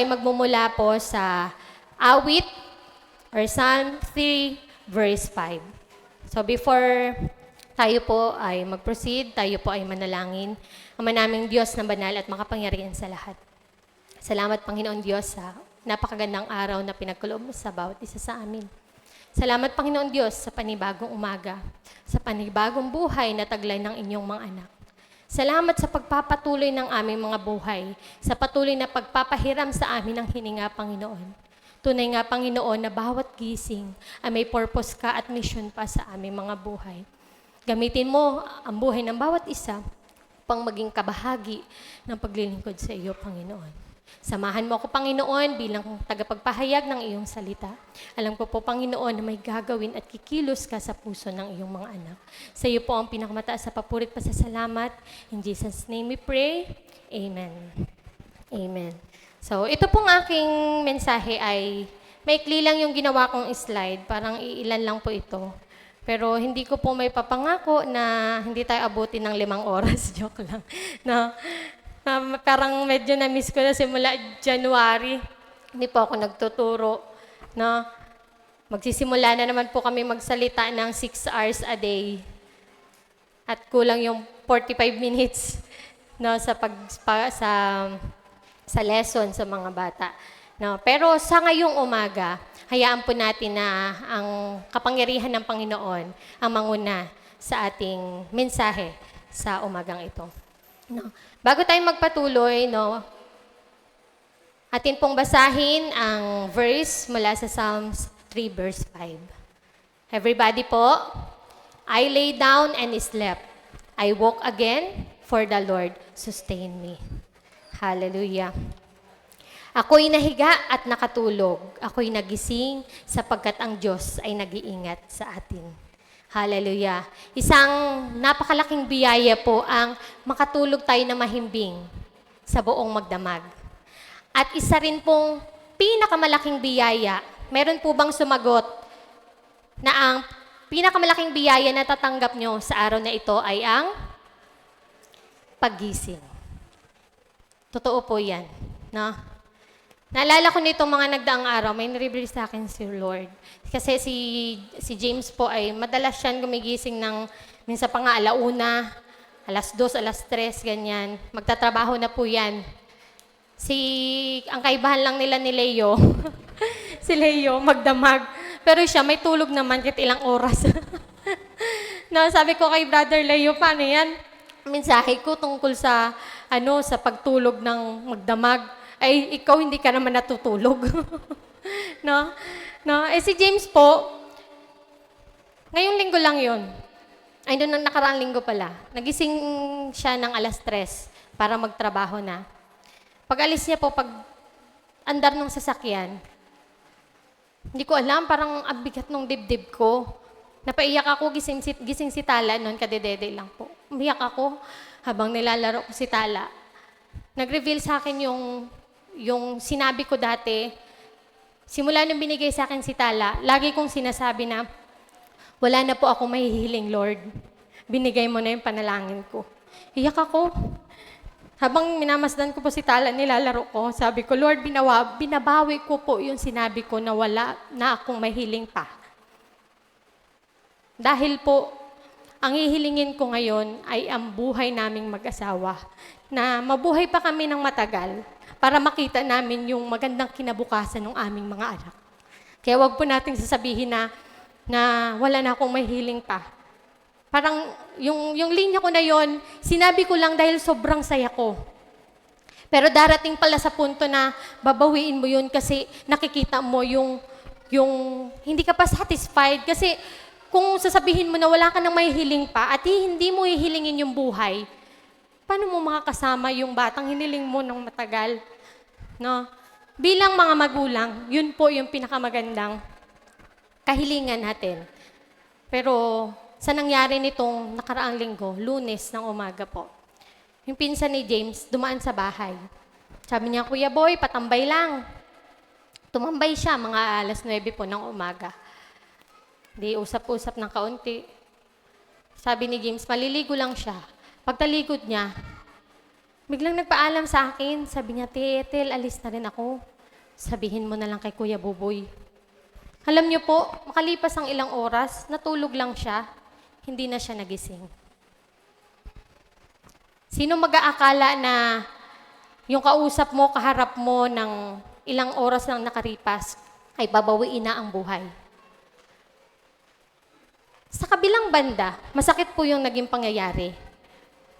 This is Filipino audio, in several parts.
ay magmumula po sa awit or Psalm 3 verse 5. So before tayo po ay mag-proceed, tayo po ay manalangin. Ama naming Diyos na banal at makapangyarihan sa lahat. Salamat Panginoon Diyos sa napakagandang araw na pinagkaloob mo sa bawat isa sa amin. Salamat Panginoon Diyos sa panibagong umaga, sa panibagong buhay na taglay ng inyong mga anak. Salamat sa pagpapatuloy ng aming mga buhay, sa patuloy na pagpapahiram sa amin ng hininga, Panginoon. Tunay nga, Panginoon, na bawat gising ay may purpose ka at mission pa sa aming mga buhay. Gamitin mo ang buhay ng bawat isa upang maging kabahagi ng paglilingkod sa iyo, Panginoon. Samahan mo ako, Panginoon, bilang tagapagpahayag ng iyong salita. Alam ko po, Panginoon, na may gagawin at kikilos ka sa puso ng iyong mga anak. Sa iyo po ang pinakamataas sa papurit pasasalamat. In Jesus' name we pray. Amen. Amen. So, ito pong aking mensahe ay maikli lang yung ginawa kong slide. Parang iilan lang po ito. Pero hindi ko po may papangako na hindi tayo abutin ng 5 oras. Joke lang. No? Parang medyo na-miss ko na simula January. Hindi po ako nagtuturo. No? Magsisimula na naman po kami magsalita ng 6 hours a day. At kulang yung 45 minutes no, sa lesson sa mga bata. No? Pero sa ngayong umaga, hayaan po natin na ang kapangyarihan ng Panginoon ang manguna sa ating mensahe sa umagang ito. No? Bago tayo magpatuloy, no, atin pong basahin ang verse mula sa Psalms 3 verse 5. Everybody po, I lay down and slept. I woke again, for the Lord sustained me. Hallelujah. Ako'y nahiga at nakatulog. Ako'y nagising sapagkat ang Diyos ay nag-iingat sa atin. Hallelujah. Isang napakalaking biyaya po ang makatulog tayo na mahimbing sa buong magdamag. At isa rin pong pinakamalaking biyaya, meron po bang sumagot na ang pinakamalaking biyaya na tatanggap nyo sa araw na ito ay ang paggising. Totoo po yan. No? Naalala ko nitong mga nagdaang araw, may naribril sa akin si Lord. Kasi si James po ay madalas siyan gumigising ng minsan pa nga 1:00, 2:00, 3:00, ganyan. Magtatrabaho na po yan. Ang kaibahan lang nila ni Leo, si Leo magdamag. Pero siya may tulog naman kahit ilang oras. No, sabi ko kay Brother Leo, paano yan? Mensahe ko tungkol sa pagtulog ng magdamag. Ay, ikaw hindi ka naman natutulog. No? No? Si James po, ngayong linggo lang yon. Ay, doon nakaraang linggo pala. Nagising siya ng 3:00 para magtrabaho na. Pag alis niya po, pag andar ng sasakyan, hindi ko alam, parang abigat ng dibdib ko. Napaiyak ako, gising si Tala noon, kadedede lang po. Umiyak ako habang nilalaro ko si Tala. Nag-reveal sa akin yung sinabi ko dati. Simula nung binigay sa akin si Tala, lagi kong sinasabi na, wala na po ako mahihiling, Lord. Binigay mo na yung panalangin ko. Iyak ako. Habang minamasdan ko po si Tala, nilalaro ko, sabi ko, Lord, binabawi ko po yung sinabi ko na wala na akong mahiling pa. Dahil po, ang hihilingin ko ngayon ay ang buhay naming mag-asawa, na mabuhay pa kami ng matagal para makita namin yung magandang kinabukasan ng aming mga anak. Kaya wag po nating sasabihin na wala na akong mahiling pa. Parang yung linya ko na yon, sinabi ko lang dahil sobrang saya ko. Pero darating pala sa punto na babawiin mo yun kasi nakikita mo yung hindi ka pa satisfied. Kasi kung sasabihin mo na wala ka nang mahihiling pa at hindi mo hihilingin yung buhay, paano mo makakasama yung batang hiniling mo ng matagal? No? Bilang mga magulang, yun po yung pinakamagandang kahilingan natin. Pero sa nangyari nitong nakaraang linggo, Lunes ng umaga po, yung pinsan ni James dumaan sa bahay. Sabi niya, Kuya Boy, patambay lang. Tumambay siya mga 9:00 po ng umaga. Di usap-usap ng kaunti. Sabi ni James, maliligo lang siya. Pagtalikod niya, Biglang nagpaalam sa akin, sabi niya, Ethel, alis na rin ako. Sabihin mo na lang kay Kuya Buboy. Alam niyo po, makalipas ang ilang oras, natulog lang siya, hindi na siya nagising. Sino mag-aakala na yung kausap mo, kaharap mo ng ilang oras lang nakaripas, ay babawiin na ang buhay? Sa kabilang banda, masakit po yung naging pangyayari.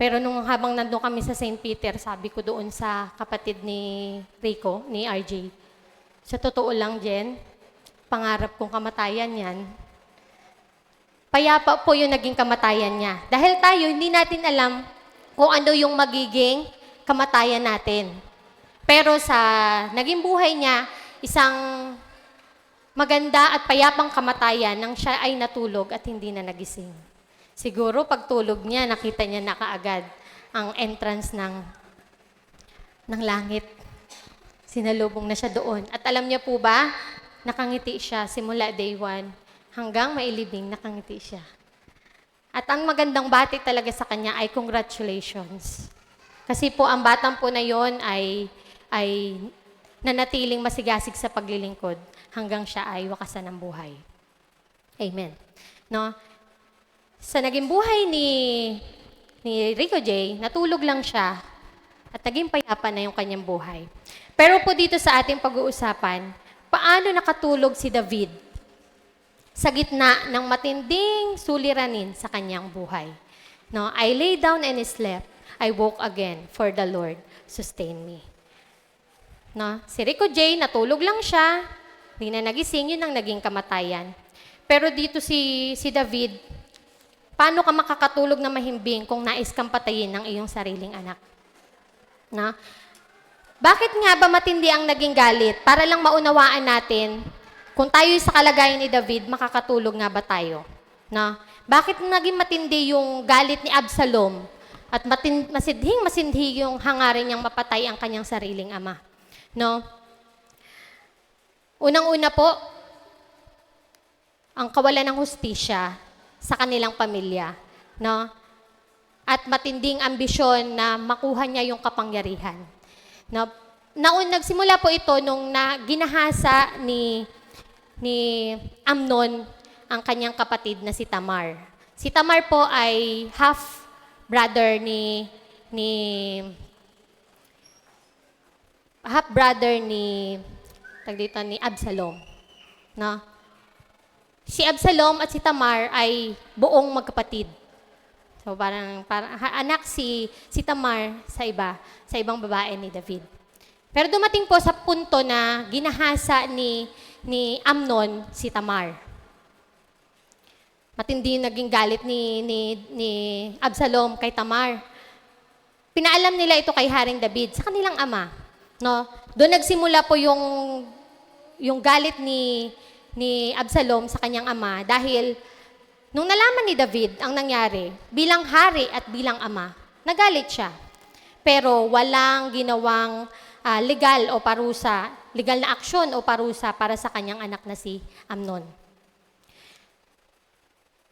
Pero nung habang nandun kami sa St. Peter, sabi ko doon sa kapatid ni Rico, ni RJ, sa totoo lang, Jen, pangarap kong kamatayan yan. Payapa po yung naging kamatayan niya. Dahil tayo, hindi natin alam kung ano yung magiging kamatayan natin. Pero sa naging buhay niya, isang maganda at payapang kamatayan nang siya ay natulog at hindi na nagising. Siguro pagtulog niya, nakita niya na kaagad ang entrance ng langit. Sinalubong na siya doon. At alam niya po ba, nakangiti siya simula day 1 hanggang mailibing nakangiti siya. At ang magandang bati talaga sa kanya ay congratulations. Kasi po ang batang po na yon ay nanatiling masigasig sa paglilingkod hanggang siya ay wakasan ng buhay. Amen. No? Sa naging buhay ni Rico J, natulog lang siya at naging payapa na yung kanyang buhay. Pero po dito sa ating pag-uusapan, paano nakatulog si David sa gitna ng matinding suliranin sa kanyang buhay? No, I lay down and slept. I woke again, for the Lord sustained me. No, si Rico J, natulog lang siya, hindi na nagising, yun ang naging kamatayan. Pero dito si David, paano ka makakatulog na mahimbing kung nais kang patayin ng iyong sariling anak? Na? Bakit nga ba matindi ang naging galit? Para lang maunawaan natin, kung tayo sa kalagayan ni David, makakatulog nga ba tayo? Na? Bakit naging matindi yung galit ni Absalom at masidhing yung hangarin niyang mapatay ang kanyang sariling ama? No? Unang-una po, ang kawalan ng hustisya sa kanilang pamilya, no? At matinding ambisyon na makuha niya yung kapangyarihan. No? Nagsimula po ito nung ginahasa ni Amnon ang kanyang kapatid na si Tamar. Si Tamar po ay half-brother ni Absalom. No? Si Absalom at si Tamar ay buong magkapatid. So parang anak si Tamar sa ibang babae ni David. Pero dumating po sa punto na ginahasa ni Amnon si Tamar. Matindi yung naging galit ni Absalom kay Tamar. Pinaalam nila ito kay Haring David sa kanilang ama. No? Doon nagsimula po yung galit ni Absalom sa kanyang ama dahil nung nalaman ni David ang nangyari, bilang hari at bilang ama, nagalit siya. Pero walang ginawang legal na aksyon o parusa para sa kanyang anak na si Amnon.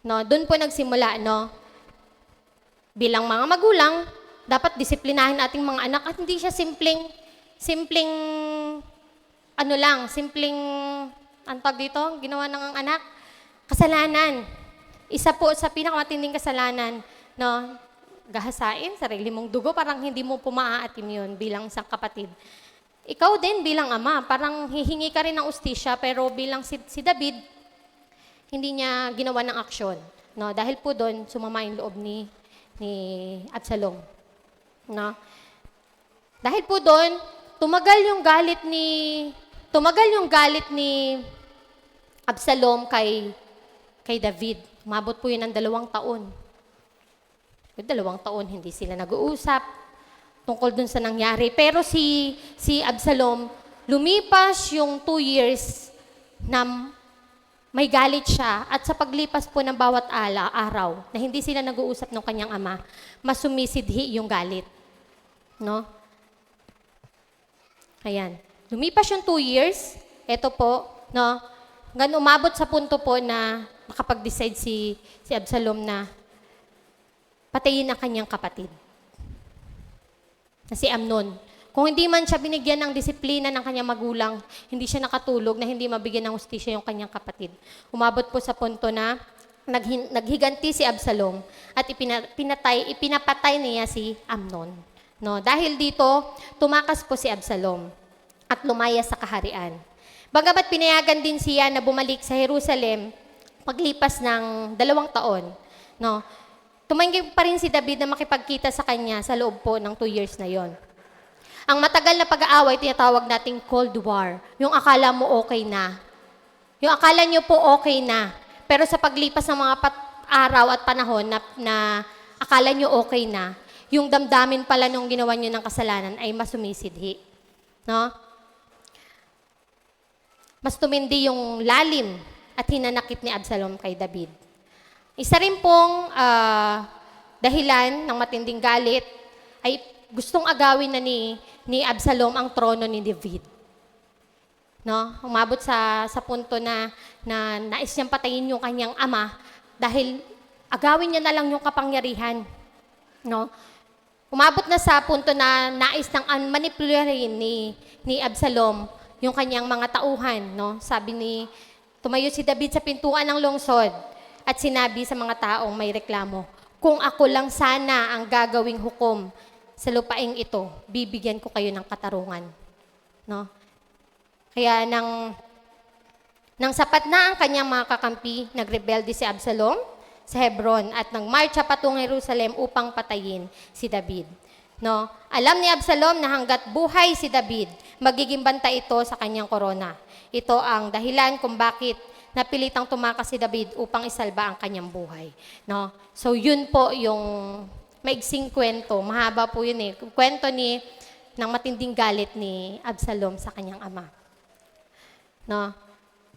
No, doon po nagsimula, no? Bilang mga magulang, dapat disiplinahin ating mga anak at hindi siya simpleng antag dito, ginawa ng anak, kasalanan. Isa po sa pinakamatinding kasalanan, no, gahasain, sarili mong dugo, parang hindi mo pumaatim yun bilang isang kapatid. Ikaw din bilang ama, parang hihingi ka rin ng ustisya, pero bilang si David, hindi niya ginawa ng aksyon. No, dahil po doon, sumama yung loob ni Absalom. No? Dahil po doon, tumagal yung galit ni Absalom kay David. Umabot po yun ng 2 taon. 2 taon, hindi sila nag-uusap tungkol dun sa nangyari. Pero si Absalom, lumipas yung 2 years na may galit siya at sa paglipas po ng bawat araw na hindi sila nag-uusap ng kanyang ama, mas sumisidhi yung galit. No? Ayan. Lumipas yung 2 years, eto po, no? Hanggang umabot sa punto po na makapag-decide si Absalom na patayin ang kanyang kapatid. na si Amnon. Kung hindi man siya binigyan ng disiplina ng kanyang magulang, hindi siya nakatulog na hindi mabigyan ng hustisya yung kanyang kapatid. Umabot po sa punto na naghiganti si Absalom at ipinapatay niya si Amnon. No, dahil dito, tumakas po si Absalom at lumaya sa kaharian. Bagamat pinayagan din siya na bumalik sa Jerusalem paglipas ng 2 taon, no, tumanggi pa rin si David na makipagkita sa kanya sa loob po ng 2 years na yon. Ang matagal na pag-aaway, tinatawag nating Cold War. Yung akala mo okay na. Yung akala nyo po okay na. Pero sa paglipas ng mga araw at panahon na akala nyo okay na, yung damdamin pala nung ginawa nyo ng kasalanan ay mas sumisidhi. No? Mas tumindi yung lalim at hinanakit ni Absalom kay David. Isa rin pong dahilan ng matinding galit ay gustong agawin na ni Absalom ang trono ni David. No? Umabot sa punto na nais niyang patayin yung kanyang ama dahil agawin niya na lang yung kapangyarihan. No? Umabot na sa punto na nais nang manipulahin ni Absalom yung kanyang mga tauhan. No? Tumayo si David sa pintuan ng lungsod at sinabi sa mga taong may reklamo, kung ako lang sana ang gagawing hukom sa lupaing ito, bibigyan ko kayo ng katarungan. No? Kaya nang sapat na ang kanyang mga kakampi, nagrebelde si Absalom sa Hebron at nagmarcha patungong Jerusalem upang patayin si David. No? Alam ni Absalom na hanggat buhay si David, magiging bantay ito sa kanyang korona. Ito ang dahilan kung bakit napilitang tumakas si David upang isalba ang kanyang buhay. No? So yun po yung maigsing kwento. Mahaba po yun eh. Kwento ng matinding galit ni Absalom sa kanyang ama. No?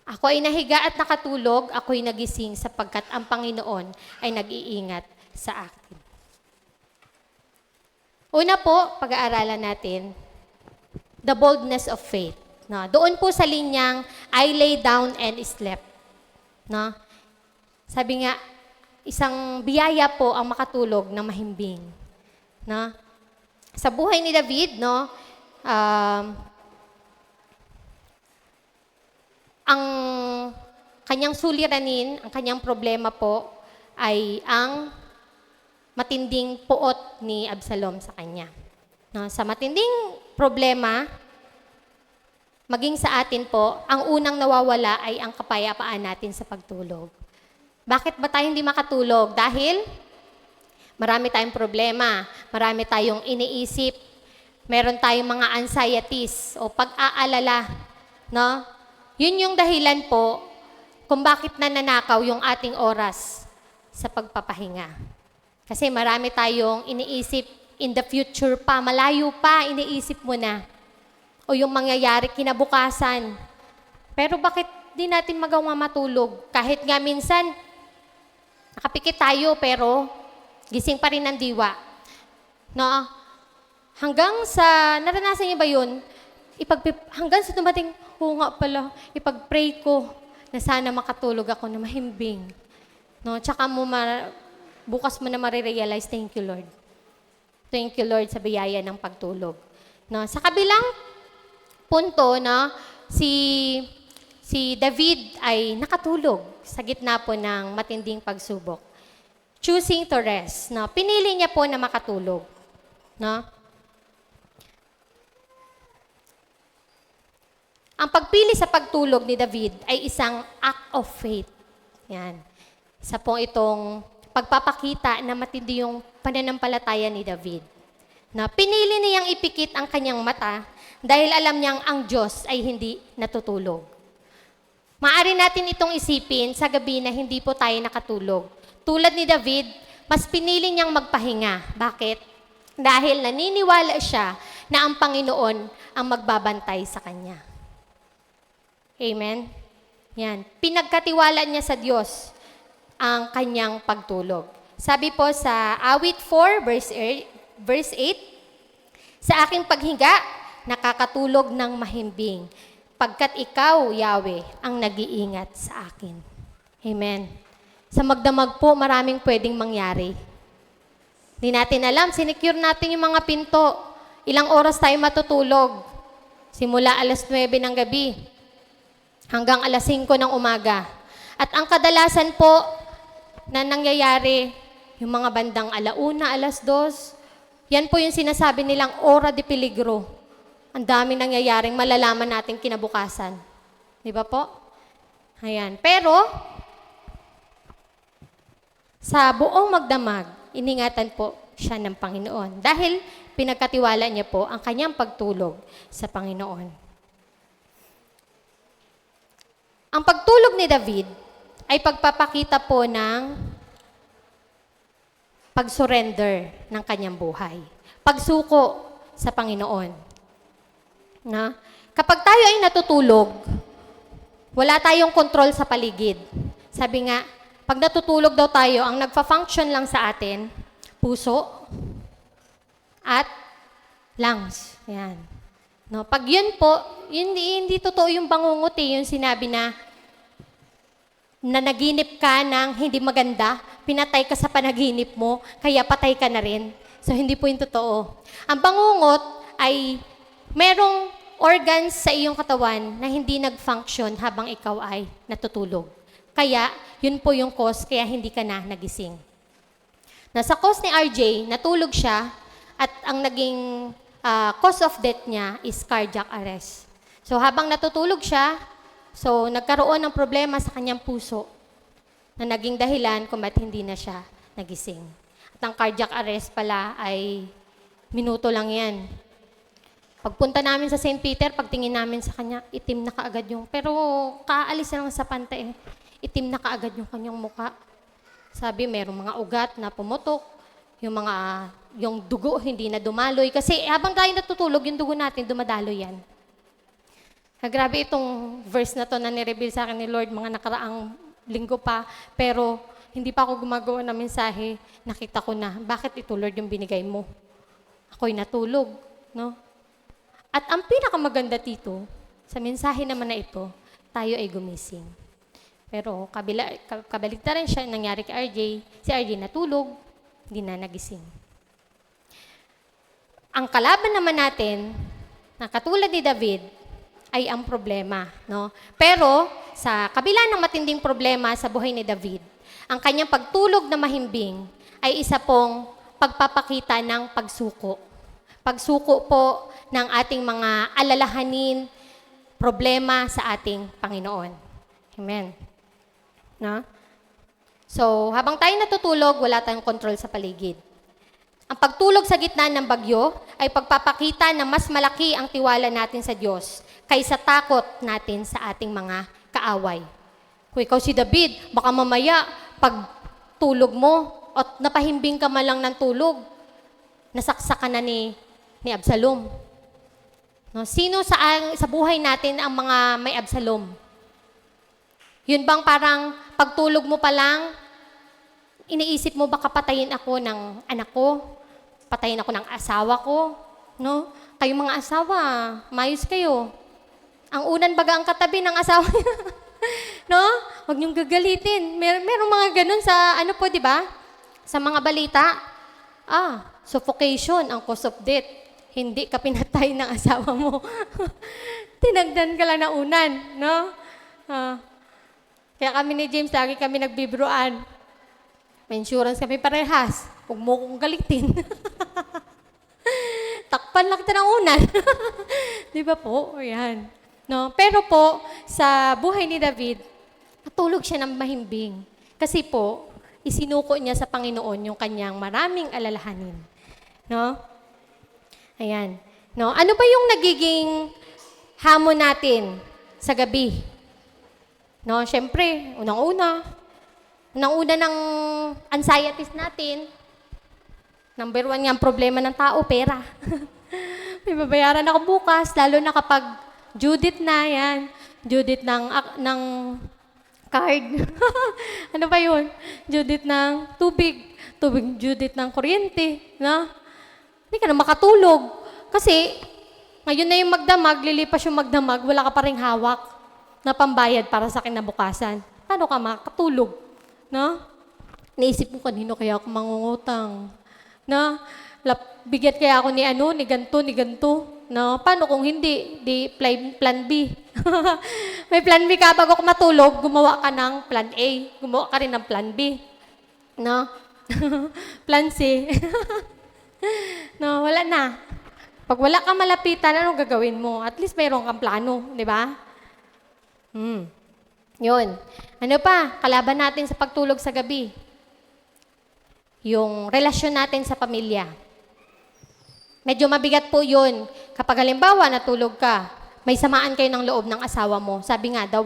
Ako ay nahiga at nakatulog, ako'y nagising sapagkat ang Panginoon ay nag-iingat sa akin. Una po, pag-aaralan natin, the boldness of faith. No? Doon po sa linyang, I lay down and slept. No? Sabi nga, isang biyaya po ang makatulog na mahimbing. No? Sa buhay ni David, no, ang kanyang suliranin, ang kanyang problema po ay ang matinding puot ni Absalom sa kanya. No? Sa matinding problema, maging sa atin po, ang unang nawawala ay ang kapayapaan natin sa pagtulog. Bakit ba tayo hindi makatulog? Dahil marami tayong problema, marami tayong iniisip, meron tayong mga anxieties o pag-aalala. No? Yun yung dahilan po kung bakit nananakaw yung ating oras sa pagpapahinga. Kasi marami tayong iniisip in the future pa, malayo pa, iniisip mo na. O yung mangyayari kinabukasan. Pero bakit di natin magawa matulog? Kahit nga minsan, nakapikit tayo, pero gising pa rin ang diwa. No? Hanggang sa, naranasan niyo ba yun? Hanggang sa dumating, nga pala, ipag-pray ko na sana makatulog ako na mahimbing. No? Tsaka bukas mo na marirealize, thank you Lord. Thank you Lord sa biyaya ng pagtulog. No? Sa kabilang punto, no, si David ay nakatulog sa gitna po ng matinding pagsubok. Choosing to rest. No? Pinili niya po na makatulog. No? Ang pagpili sa pagtulog ni David ay isang act of faith. Yan. Isa pong itong pagpapakita na matindi yung pananampalataya ni David. Na pinili niyang ipikit ang kanyang mata dahil alam niyang ang Diyos ay hindi natutulog. Maaari natin itong isipin sa gabi na hindi po tayo nakatulog. Tulad ni David, mas pinili niyang magpahinga. Bakit? Dahil naniniwala siya na ang Panginoon ang magbabantay sa kanya. Amen? Yan. Pinagkatiwala niya sa Diyos ang kanyang pagtulog. Sabi po sa Awit 4, verse 8, sa aking paghinga, nakakatulog ng mahimbing, pagkat ikaw, Yahweh, ang nag-iingat sa akin. Amen. Sa magdamag po, maraming pwedeng mangyari. Hindi natin alam, sinecure natin yung mga pinto. ilang oras tayo matutulog? Simula alas 9 ng gabi hanggang alas 5 ng umaga. At ang kadalasan po na nangyayari, yung mga bandang alauna, alas 2, yan po yung sinasabi nilang ora de peligro. Ang dami nangyayaring malalaman natin kinabukasan. Di ba po? Ayan. Pero, sa buong magdamag, iningatan po siya ng Panginoon. Dahil pinagkatiwala niya po ang kanyang pagtulog sa Panginoon. Ang pagtulog ni David ay pagpapakita po ng pag-surrender ng kanyang buhay. Pagsuko sa Panginoon. Na? Kapag tayo ay natutulog, wala tayong kontrol sa paligid. Sabi nga, pag natutulog daw tayo, ang nagfa-function lang sa atin, puso at lungs. Yan. No, pag yun po, hindi totoo yung bangungot yung sinabi na naginip ka ng hindi maganda, pinatay ka sa panaginip mo, kaya patay ka na rin. So, hindi po yung totoo. Ang bangungot ay merong organs sa iyong katawan na hindi nag-function habang ikaw ay natutulog. Kaya, yun po yung cause, kaya hindi ka na nagising. Sa cause ni RJ, natulog siya at ang naging cause of death niya is cardiac arrest. So habang natutulog siya, so nagkaroon ng problema sa kanyang puso na naging dahilan kung ba't hindi na siya nagising. At ang cardiac arrest pala ay minuto lang yan. Pagpunta namin sa St. Peter, pagtingin namin sa kanya, itim na kaagad yung, pero kaalis na lang sa pante itim na kaagad yung kanyang mukha. Sabi, merong mga ugat na pumutok, yung dugo hindi na dumaloy. Kasi habang tayo natutulog, yung dugo natin, dumadaloy yan. Grabe itong verse na to na nireveal sa akin ni Lord mga nakaraang linggo pa. Pero hindi pa ako gumagawa ng mensahe. Nakita ko na, bakit ito Lord yung binigay mo? Ako'y natulog. No? At ang pinakamaganda dito, sa mensahe naman na ito, tayo ay gumising. Pero kabaligtaran siya, nangyari kay RJ. Si RJ natulog, hindi na nagising. Ang kalaban naman natin, na katulad ni David, ay ang problema. No? Pero sa kabila ng matinding problema sa buhay ni David, ang kanyang pagtulog na mahimbing ay isa pong pagpapakita ng pagsuko. Pagsuko po ng ating mga alalahanin, problema sa ating Panginoon. Amen. No? So, habang tayo natutulog, wala tayong control sa paligid. Ang pagtulog sa gitna ng bagyo ay pagpapakita na mas malaki ang tiwala natin sa Diyos kaysa takot natin sa ating mga kaaway. Kung ikaw si David, baka mamaya, pag tulog mo at napahimbing ka man lang ng tulog, nasaksak ka na ni Absalom. No? Sino sa buhay natin ang mga may Absalom? Yun bang parang pagtulog mo pa lang, iniisip mo baka patayin ako ng anak ko, patayin ako ng asawa ko, no? Kayong mga asawa, mayos kayo. Ang unan baga ang katabi ng asawa niya. No? Huwag niyong gagalitin. Merong mga ganun sa, ano po, di ba? Sa mga balita. Suffocation ang cause of death. Hindi ka pinatay ng asawa mo. Tinagdan ka lang na unan, no? Kaya kami ni James, lagi kami nagbibruan. May insurance kami parehas. Huwag mo kong galitin. Takpan lang kita ng unan. Di ba po? Ayan. No? Pero po, sa buhay ni David, natulog siya ng mahimbing. Kasi po, isinuko niya sa Panginoon yung kanyang maraming alalahanin. No? Ayan. No? Ano ba yung nagiging hamon natin sa gabi? No, syempre, unang-una ng anxieties natin, number 1 nga ang problema ng tao, pera. May babayaran ako bukas, lalo na kapag due date na, yan. Due date ng card. Ano ba yun? Due date ng tubig, due date ng kuryente. No? Hindi ka na makatulog. Kasi, ngayon na yung magdamag, lilipas yung magdamag, wala ka pa ring hawak na pambayad para sa kinabukasan. Paano ka makatulog? No? Naisip mo kanino kaya ako mangungutang. No? Bigyan kaya ako ni ano, ni ganto. No, paano kung hindi? Di plan B. May plan B ka bago ka matulog, gumawa ka ng plan A. Gumawa ka rin ng plan B. No? Plan C. No, wala na. Pag wala kang malapitan, anong gagawin mo? At least mayroon kang plano, di ba? Yun. Ano pa? Kalaban natin sa pagtulog sa gabi. Yung relasyon natin sa pamilya. Medyo mabigat po yun. Kapag halimbawa, natulog ka, may samaan kayo ng loob ng asawa mo. Sabi nga daw,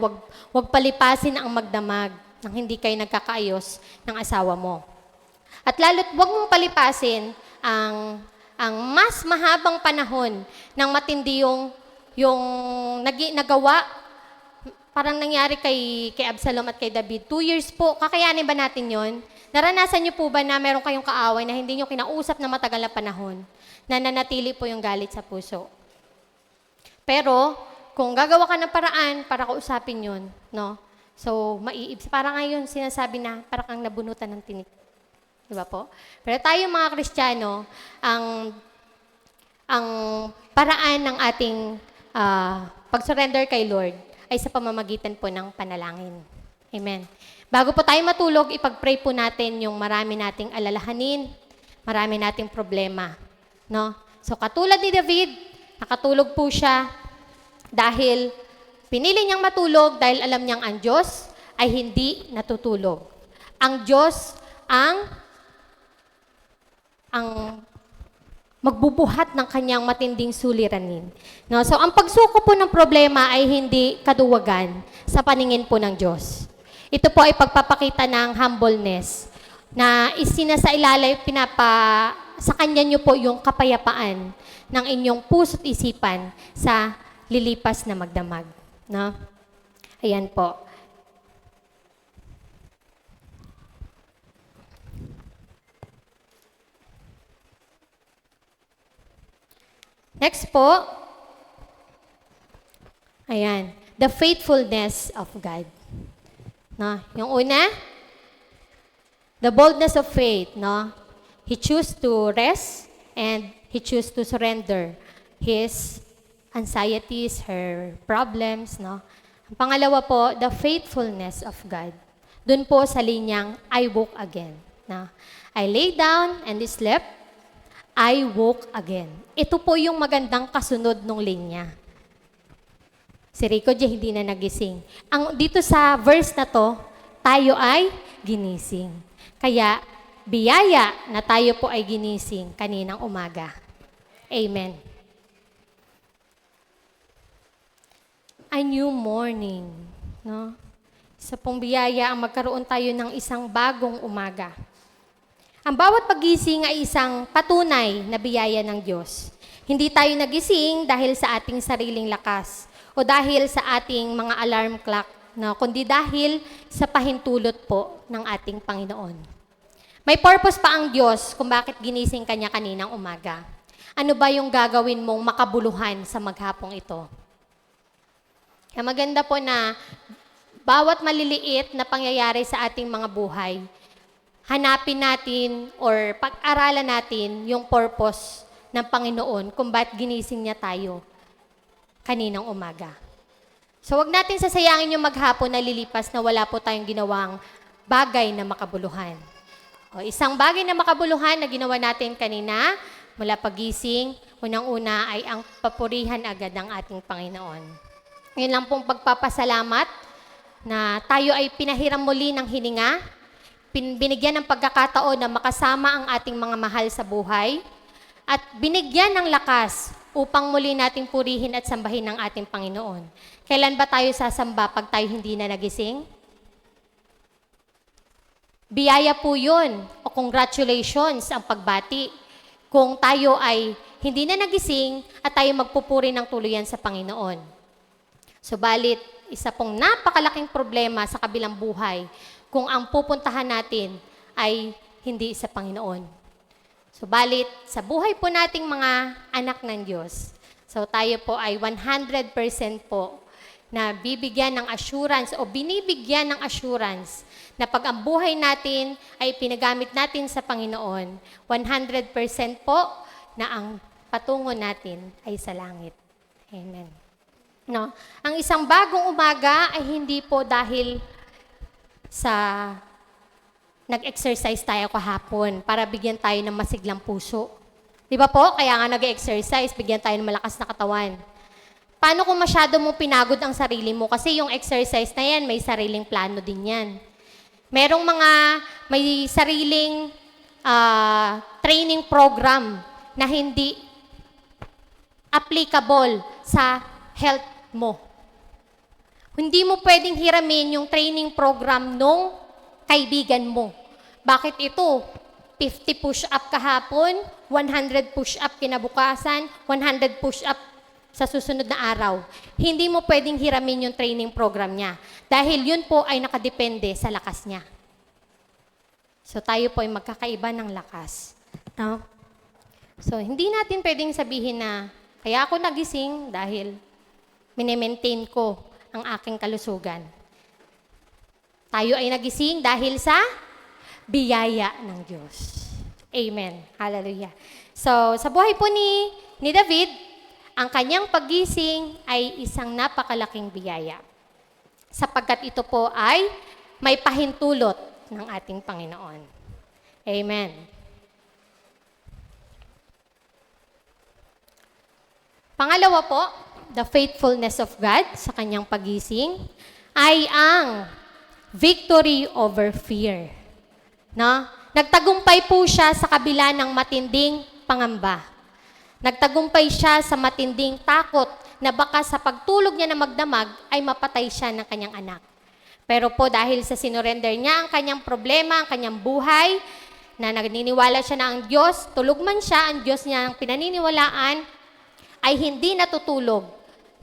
wag palipasin ang magdamag nang hindi kayo nagkakaayos ng asawa mo. At lalo't wag mong palipasin ang mas mahabang panahon ng matindi yung nagawa. Parang nangyari kay Absalom at kay David. 2 years po, kakayanin ba natin yon? Naranasan niyo po ba na meron kayong kaaway na hindi niyo kinausap na matagal na panahon? Na nanatili po yung galit sa puso. Pero, kung gagawa ka ng paraan para kausapin yun, no? So, parang ngayon sinasabi na, parang kang nabunutan ng tinik. Di ba po? Pero tayo mga Kristiyano, ang paraan ng ating pag-surrender kay Lord ay sa pamamagitan po ng panalangin. Amen. Bago po tayo matulog, ipag-pray po natin yung marami nating alalahanin, marami nating problema. No? So katulad ni David, nakatulog po siya dahil pinili niyang matulog dahil alam niyang ang Diyos ay hindi natutulog. Ang Diyos ang magbubuhat ng kanyang matinding suliranin. No? So ang pagsuko po ng problema ay hindi kaduwagan sa paningin po ng Diyos. Ito po ay pagpapakita ng humbleness na isinasailalay, sa Kanya niyo po yung kapayapaan ng inyong puso't isipan sa lilipas na magdamag. No? Ayan po. Next po. Ayan. The faithfulness of God. No? Yung una, the boldness of faith, no? He chose to rest and he chose to surrender his anxieties, her problems, no? Ang pangalawa po, the faithfulness of God. Doon po sa linyang, I woke again. No? I lay down and slept, I woke again. Ito po yung magandang kasunod ng linya. Si Rico J. hindi na nagising. Dito sa verse na to, tayo ay ginising. Kaya, biyaya na tayo po ay ginising kaninang umaga. Amen. A new morning. No? Isa pong biyaya ang magkaroon tayo ng isang bagong umaga. Ang bawat pagising ay isang patunay na biyaya ng Diyos. Hindi tayo nagising dahil sa ating sariling lakas o dahil sa ating mga alarm clock, no? Kundi dahil sa pahintulot po ng ating Panginoon. May purpose pa ang Diyos kung bakit ginising kanya kaninang umaga. Ano ba yung gagawin mong makabuluhan sa maghapong ito? Kaya maganda po na bawat maliliit na pangyayari sa ating mga buhay, hanapin natin or pag-aralan natin yung purpose ng Panginoon kung bakit ginising niya tayo kaninang umaga. So wag natin sasayangin yung maghapon na lilipas na wala po tayong ginawang bagay na makabuluhan. O, isang bagay na makabuluhan na ginawa natin kanina, mula pagising, unang-una ay ang papurihan agad ng ating Panginoon. Ngayon lang pong pagpapasalamat na tayo ay pinahiram muli ng hininga, binigyan ng pagkakataon na makasama ang ating mga mahal sa buhay, at binigyan ng lakas upang muli nating purihin at sambahin ng ating Panginoon. Kailan ba tayo sasamba pag tayo hindi na nagising? Biyaya po yun, o congratulations ang pagbati. Kung tayo ay hindi na nagising at tayo magpupuri ng tuluyan sa Panginoon. Subalit, isa pong napakalaking problema sa kabilang buhay kung ang pupuntahan natin ay hindi sa Panginoon. Subalit, sa buhay po nating mga anak ng Diyos, so tayo po ay 100% po na bibigyan ng assurance o binibigyan ng assurance na pag ang buhay natin ay pinagamit natin sa Panginoon, 100% po na ang patungo natin ay sa langit. Amen. No? Ang isang bagong umaga ay hindi po dahil sa nag-exercise tayo kahapon para bigyan tayo ng masiglang puso. Di ba po? Kaya nga nag-exercise, bigyan tayo ng malakas na katawan. Paano kung masyado mong pinagod ang sarili mo? Kasi yung exercise na yan, may sariling plano din yan. May sariling training program na hindi applicable sa health mo. Hindi mo pwedeng hiramin yung training program nung kaibigan mo. Bakit ito? 50 push-up kahapon, 100 push-up kinabukasan, 100 push-up sa susunod na araw. Hindi mo pwedeng hiramin yung training program niya. Dahil yun po ay nakadepende sa lakas niya. So tayo po ay magkakaiba ng lakas. No? So hindi natin pwedeng sabihin na, kaya ako nagising dahil mine-maintain ko ang aking kalusugan. Tayo ay nagising dahil sa biyaya ng Diyos. Amen. Hallelujah. So, sa buhay po ni David, ang kanyang paggising ay isang napakalaking biyaya. Sapagkat ito po ay may pahintulot ng ating Panginoon. Amen. Pangalawa po, the faithfulness of God sa kanyang paggising ay ang victory over fear. No? Nagtagumpay po siya sa kabila ng matinding pangamba. Nagtagumpay siya sa matinding takot na baka sa pagtulog niya na magdamag ay mapatay siya ng kanyang anak. Pero po dahil sa sinurrender niya ang kanyang problema, ang kanyang buhay, na naniniwala siya na ang Diyos, tulog man siya, ang Diyos niya ang pinaniniwalaan, ay hindi natutulog.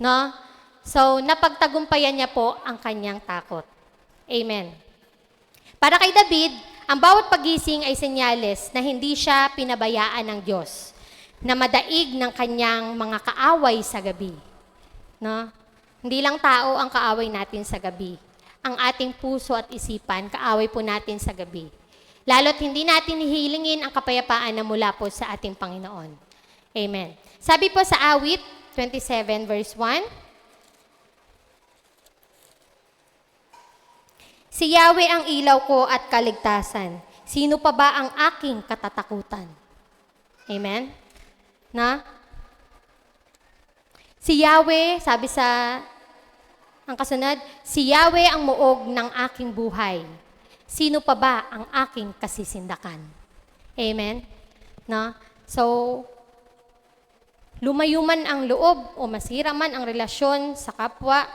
No? So, napagtagumpayan niya po ang kanyang takot. Amen. Para kay David, ang bawat pagising ay senyales na hindi siya pinabayaan ng Diyos, na madaig ng kanyang mga kaaway sa gabi. No? Hindi lang tao ang kaaway natin sa gabi. Ang ating puso at isipan, kaaway po natin sa gabi. Lalo't hindi natin hihilingin ang kapayapaan na mula po sa ating Panginoon. Amen. Sabi po sa Awit 27 verse 1, si Yahweh ang ilaw ko at kaligtasan. Sino pa ba ang aking katatakutan? Amen? Na? Si Yahweh, sabi sa, ang kasunod, si Yahweh ang muog ng aking buhay. Sino pa ba ang aking kasisindakan? Amen? Na? So, lumayo man ang loob o masira man ang relasyon sa kapwa,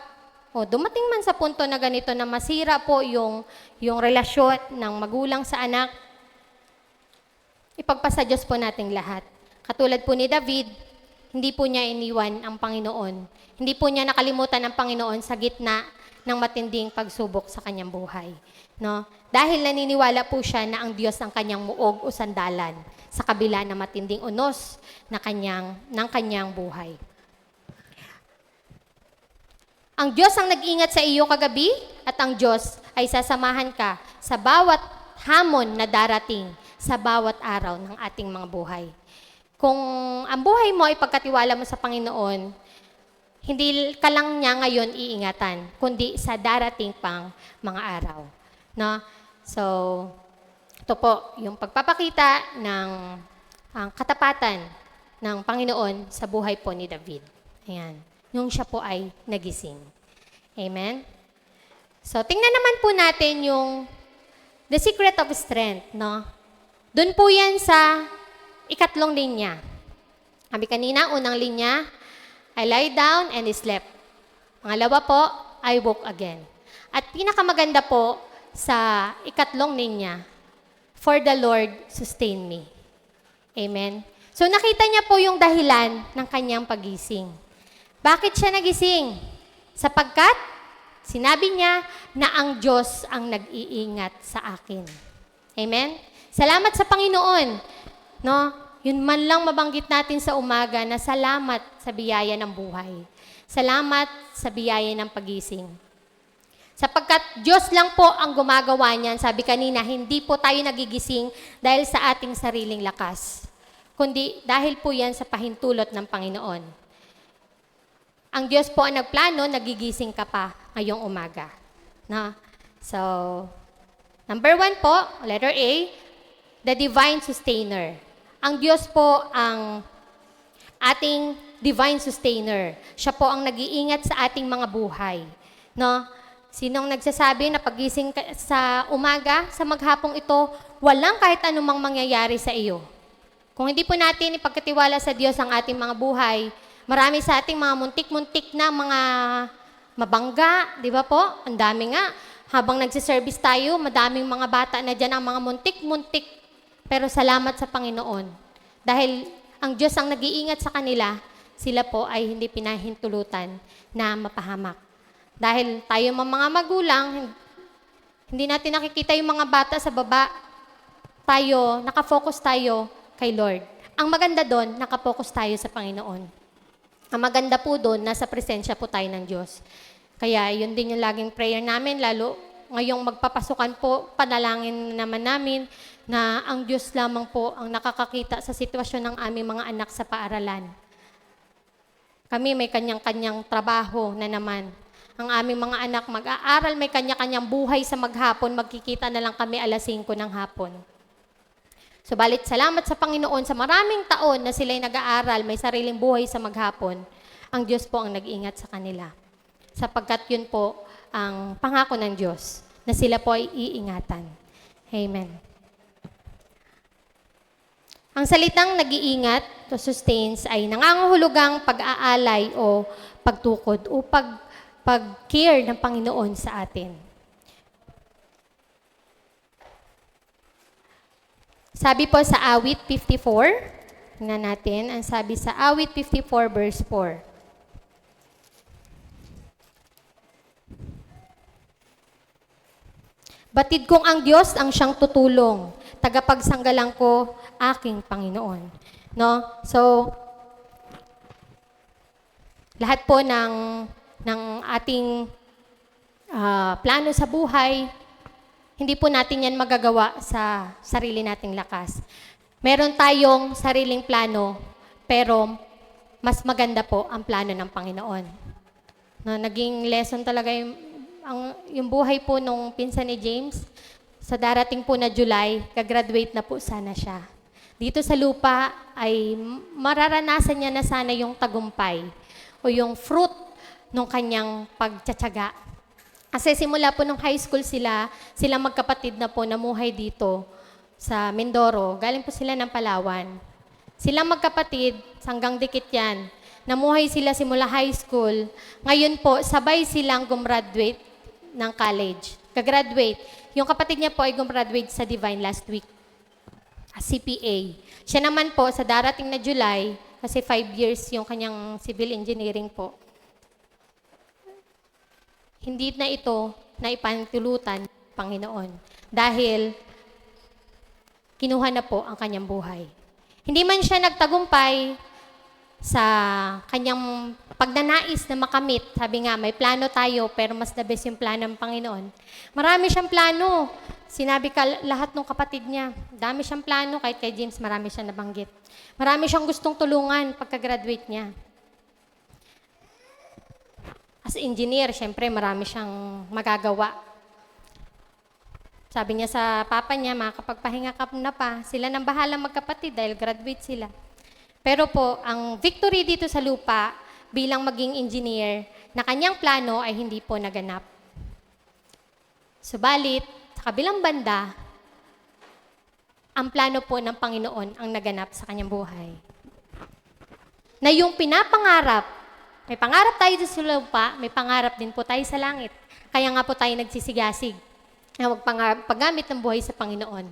o dumating man sa punto na ganito na masira po yung relasyon ng magulang sa anak, ipagpasa Diyos po nating lahat. Katulad po ni David, hindi po niya iniwan ang Panginoon. Hindi po niya nakalimutan ang Panginoon sa gitna ng matinding pagsubok sa kanyang buhay. No? Dahil naniniwala po siya na ang Diyos ang kanyang muog o sandalan sa kabila ng matinding unos ng kanyang buhay. Ang Diyos ang nag-ingat sa iyo kagabi at ang Diyos ay sasamahan ka sa bawat hamon na darating sa bawat araw ng ating mga buhay. Kung ang buhay mo ay pagkatiwala mo sa Panginoon, hindi ka lang niya ngayon iingatan, kundi sa darating pang mga araw. No? So, ito po yung pagpapakita ng ang katapatan ng Panginoon sa buhay po ni David. Ayan. Yung siya po ay nagising. Amen? So, tingnan naman po natin yung the secret of strength, no? Doon po yan sa ikatlong linya. Sabi kanina, unang linya, I lie down and slept. Pangalawa po, I woke again. At pinakamaganda po sa ikatlong linya, for the Lord sustain me. Amen? So, nakita niya po yung dahilan ng kanyang pagising. Bakit siya nagising? Sapagkat sinabi niya na ang Diyos ang nag-iingat sa akin. Amen? Salamat sa Panginoon. No? Yun man lang mabanggit natin sa umaga na salamat sa biyaya ng buhay. Salamat sa biyaya ng pagising. Sapagkat Diyos lang po ang gumagawa niyan. Sabi kanina, hindi po tayo nagigising dahil sa ating sariling lakas, kundi dahil po yan sa pahintulot ng Panginoon. Ang Diyos po ang nagplano, nagigising ka pa ngayong umaga. Na? So, number 1 po, letter A, the divine sustainer. Ang Diyos po ang ating divine sustainer. Siya po ang nag-iingat sa ating mga buhay. No? Sinong nagsasabi na pagising sa umaga, sa maghapong ito, walang kahit anumang mangyayari sa iyo. Kung hindi po natin ipagkatiwala sa Diyos ang ating mga buhay, marami sa ating mga muntik-muntik na mga mabangga, di ba po? Ang dami nga. Habang nagsiservice tayo, madaming mga bata na dyan ang mga muntik-muntik. Pero salamat sa Panginoon. Dahil ang Diyos ang nag-iingat sa kanila, sila po ay hindi pinahintulutan na mapahamak. Dahil tayo mga magulang, hindi natin nakikita yung mga bata sa baba. Tayo, nakafocus tayo kay Lord. Ang maganda doon, nakafocus tayo sa Panginoon. Ang maganda po doon, nasa presensya po tayo ng Diyos. Kaya yun din yung laging prayer namin, lalo ngayong magpapasukan po, panalangin naman namin na ang Diyos lamang po ang nakakakita sa sitwasyon ng aming mga anak sa paaralan. Kami may kanyang-kanyang trabaho na naman. Ang aming mga anak mag-aaral, may kanya-kanyang buhay sa maghapon, magkikita na lang kami alas 5 ng hapon. Subalit salamat sa Panginoon sa maraming taon na sila'y nag-aaral, may sariling buhay sa maghapon, ang Diyos po ang nag-ingat sa kanila. Sapagkat yun po ang pangako ng Diyos, na sila po ay iingatan. Amen. Ang salitang nag-iingat, to sustains, ay nangangahulugang pag-aalay o pagtukod o pag-care ng Panginoon sa atin. Sabi po sa Awit 54, tingnan natin, ang sabi sa Awit 54 verse 4. Batid kong ang Diyos ang siyang tutulong, tagapagsanggalang ko, aking Panginoon. No? So, lahat po ng ating plano sa buhay, hindi po natin yan magagawa sa sarili nating lakas. Meron tayong sariling plano, pero mas maganda po ang plano ng Panginoon. No, naging lesson talaga yung buhay po nung pinsan ni James. Sa darating po na July, gagraduate na po sana siya. Dito sa lupa ay mararanasan niya na sana yung tagumpay o yung fruit ng kanyang pagtsatsaga. Kasi simula po nung high school sila magkapatid na po namuhay dito sa Mindoro. Galing po sila ng Palawan. Sila magkapatid, hanggang dikit yan. Namuhay sila simula high school. Ngayon po, sabay silang gumraduate ng college. Kagraduate. Yung kapatid niya po ay gumraduate sa Divine last week. CPA. Siya naman po, sa darating na July, kasi 5 years yung kanyang civil engineering po, hindi na ito na ipantulutan Panginoon dahil kinuha na po ang kanyang buhay. Hindi man siya nagtagumpay sa kanyang pagnanais na makamit. Sabi nga, may plano tayo pero mas the best yung plano ng Panginoon. Marami siyang plano. Sinabi ka lahat ng kapatid niya. Dami siyang plano. Kahit kay James, marami siyang nabanggit. Marami siyang gustong tulungan pagka-graduate niya. As engineer, syempre marami siyang magagawa. Sabi niya sa papa niya, makakapagpahinga ka na pa. Sila nang bahala magkapatid dahil graduate sila. Pero po, ang victory dito sa lupa bilang maging engineer na kanyang plano ay hindi po naganap. Subalit, sa kabilang banda, ang plano po ng Panginoon ang naganap sa kanyang buhay. Na yung pinapangarap, may pangarap tayo sa lupa, may pangarap din po tayo sa langit. Kaya nga po tayo nagsisigasig na paggamit ng buhay sa Panginoon.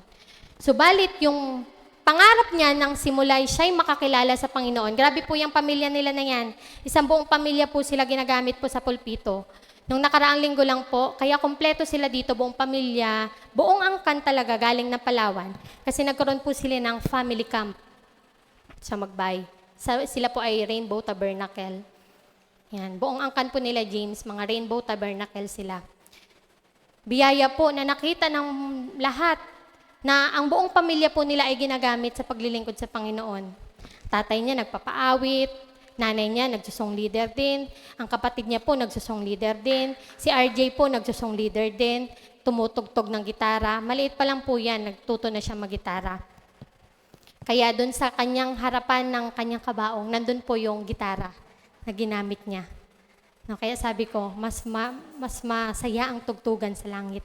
Subalit yung pangarap niya nang simulay siya'y makakilala sa Panginoon. Grabe po yung pamilya nila na yan. Isang buong pamilya po sila ginagamit po sa pulpito. Nung nakaraang linggo lang po, kaya kompleto sila dito, buong pamilya, buong angkan talaga galing ng Palawan. Kasi nagkaroon po sila ng family camp sa Magbay. Sila po ay Rainbow Tabernacle. Yan, buong angkan po nila James, mga Rainbow Tabernacle sila. Biyaya po na nakita ng lahat na ang buong pamilya po nila ay ginagamit sa paglilingkod sa Panginoon. Tatay niya nagpapaawit, nanay niya nagsusong leader din, ang kapatid niya po nagsusong leader din, si RJ po nagsusong leader din, tumutugtog ng gitara. Maliit pa lang po yan, nagtuto na siya magitara. Kaya doon sa kanyang harapan ng kanyang kabaong, nandun po yung gitara na ginamit niya. No, kaya sabi ko, mas masaya ang tugtugan sa langit.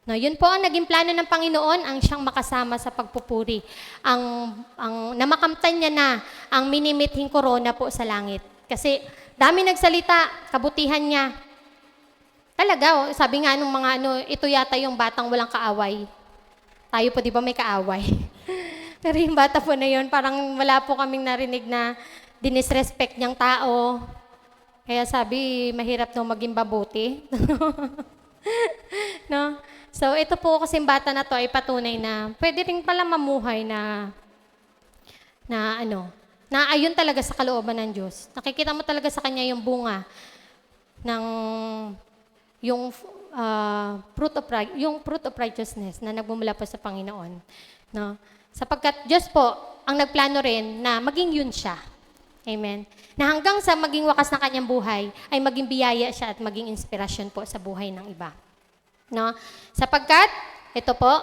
No, yun po ang naging plano ng Panginoon, ang siyang makasama sa pagpupuri. Na makamtan niya na ang minimithing korona po sa langit. Kasi dami nagsalita, kabutihan niya. Talaga, sabi nga nung mga ito yata yung batang walang kaaway. Tayo po, di ba may kaaway? Pero yung bata po na yun, parang wala po kaming narinig na dinisrespect niyang tao. Kaya sabi, mahirap daw maging babuti. No? So, ito po kasing bata na to ay patunay na pwede rin pala mamuhay na ayun talaga sa kalooban ng Diyos. Nakikita mo talaga sa kanya yung bunga ng yung fruit of righteousness na nagmumula po sa Panginoon. No? Sapagkat Diyos po ang nagplano rin na maging yun siya. Amen. Na hanggang sa maging wakas ng kanyang buhay, ay maging biyaya siya at maging inspirasyon po sa buhay ng iba. No? Sapagkat, ito po,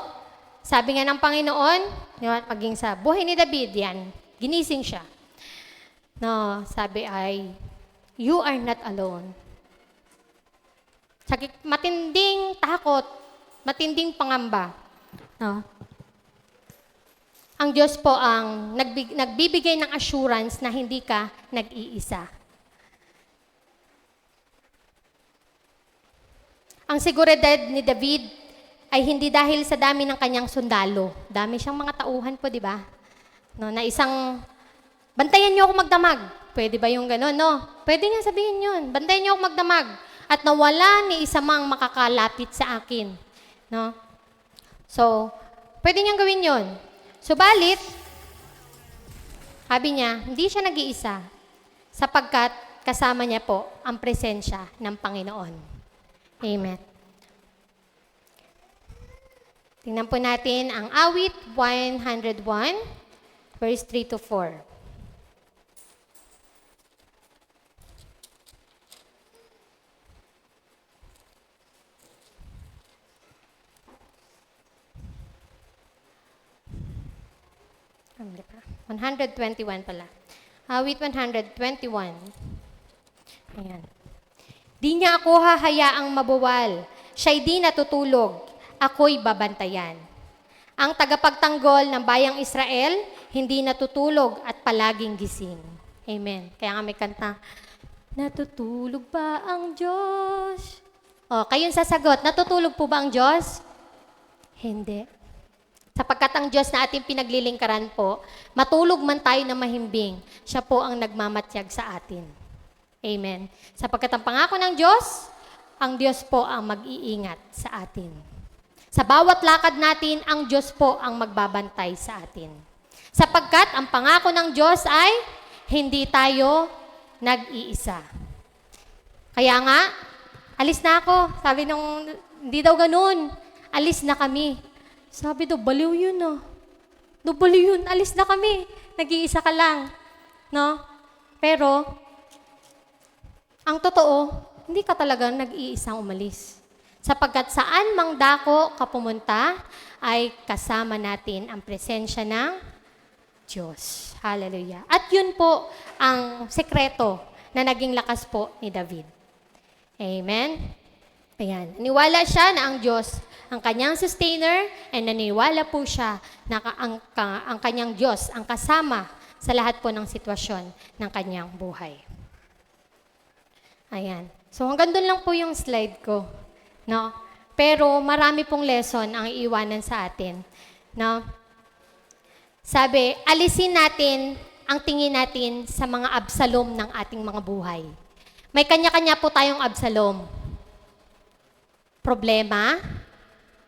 sabi nga ng Panginoon, maging sa buhay ni David, yan, ginising siya. No, sabi ay, you are not alone. Matinding takot, matinding pangamba. No? Ang Diyos po ang nagbibigay ng assurance na hindi ka nag-iisa. Ang seguridad ni David ay hindi dahil sa dami ng kanyang sundalo. Dami siyang mga tauhan po, di ba? No, na isang, bantayan niyo ako magdamag. Pwede ba yung gano'n? No, pwede niya sabihin yun. Bantayan niyo ako magdamag. At nawala ni isa mang makakalapit sa akin. No? So, pwede niyang gawin yun. Subalit, sabi niya, hindi siya nag-iisa sapagkat kasama niya po ang presensya ng Panginoon. Amen. Tingnan po natin ang awit 101, verse 3 to 4. Hindi pa. 121 pala. Awit 121. Ayan. Di niya ako hahayaang mabuwal. Siya'y di natutulog. Ako'y babantayan. Ang tagapagtanggol ng bayang Israel, hindi natutulog at palaging gising. Amen. Kaya nga may kanta, natutulog ba ang Diyos? O, kayong sasagot, natutulog po ba ang Diyos? Hindi. Sapagkat ang Diyos na ating pinaglilingkaran po, matulog man tayo na mahimbing, siya po ang nagmamatyag sa atin. Amen. Sapagkat ang pangako ng Diyos, ang Diyos po ang mag-iingat sa atin. Sa bawat lakad natin, ang Diyos po ang magbabantay sa atin. Sapagkat ang pangako ng Diyos ay hindi tayo nag-iisa. Kaya nga, alis na ako. Sabi nung, hindi daw ganun. Alis na kami. Sabi daw, baliw yun baliw yun, alis na kami. Nag-iisa ka lang. No? Pero, ang totoo, hindi ka talaga nag-iisang umalis. Sapagkat saan mang dako ka pumunta, ay kasama natin ang presensya ng Diyos. Hallelujah. At yun po ang sekreto na naging lakas po ni David. Amen? Ayan. Naniwala siya na ang Diyos ang kanyang sustainer, and naniwala po siya na ang kanyang Diyos ang kasama sa lahat po ng sitwasyon ng kanyang buhay. Ayan. So hanggang doon lang po yung slide ko. No? Pero marami pong lesson ang iiwanan sa atin. No? Sabi, alisin natin ang tingin natin sa mga Absalom ng ating mga buhay. May kanya-kanya po tayong Absalom. Problema,